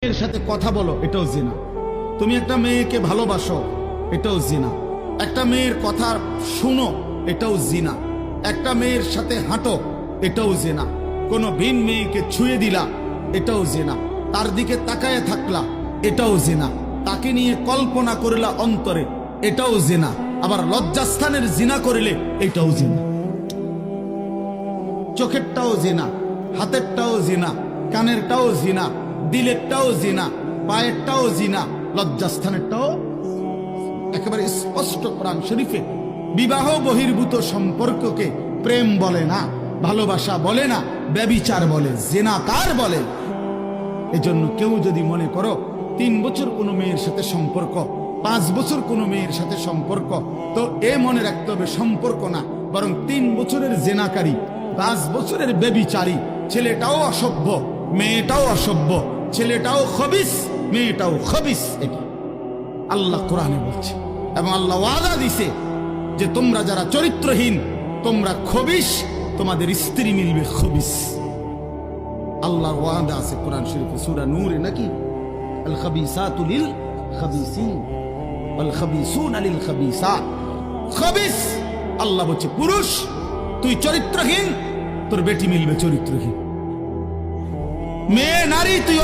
মেয়ের সাথে কথা বলো, এটাও জিনা। তুমি একটা মেয়েকে ভালোবাসো, এটাও জিনা। একটা মেয়ের কথা শুনো, এটাও জিনা। একটা মেয়ের সাথে হাঁটো, এটাও জিনা। কোনো ভিন মেয়েকে ছুঁয়ে দিলা, এটাও জিনা। তার দিকে তাকায় থাকলা, এটাও জিনা। তাকে নিয়ে কল্পনা করলা অন্তরে, এটাও জিনা। আবার লজ্জাস্থানের জিনা করিলে এটাও জিনা। চোখেরটাও জিনা, হাতেরটাও জিনা, কানেরটাও জিনা, দিলেরটাও জিনা, পায়েরটাও জিনা, লজ্জাস্থানেরটাও। একেবারে স্পষ্ট কোরআন শরীফে বিবাহ বহির্ভূত সম্পর্ককে প্রেম বলে না, ভালোবাসা বলে না, ব্যভিচার বলে, জিনাকার বলে। এজন্য কেউ যদি মনে করো 3 বছর কোনো মেয়ের সাথে সম্পর্ক, 5 বছর কোনো মেয়ের সাথে সম্পর্ক, তো এ মনে রাখতে হবে সম্পর্ক না, বরং 3 বছরের জিনাকারী, 5 বছরের ব্যভিচারী। ছেলেটাও অসভ্য, মেয়েটাও অসভ্য, ছেলেটাও খবিস, মেয়েটাও খবিস। এটা আল্লাহ কোরআনে বলছে, এবং আল্লাহ ওয়াদা দিছে যে তোমরা যারা চরিত্রহীন, তোমরা খবিস, তোমাদের স্ত্রী মিলবে খবিস। আল্লাহর ওয়াদা আছে কোরআন শরীফে, সূরা নূরে নাকি, আল খাবিসাতু লিল খাবিসিন ওয়াল খাবিসুনা লিল খাবিসাত। খবিস আল্লাহ বলছে, পুরুষ তুই চরিত্রহীন, তোর বেটি মিলবে চরিত্রহীন। মেয়ে নারী তুই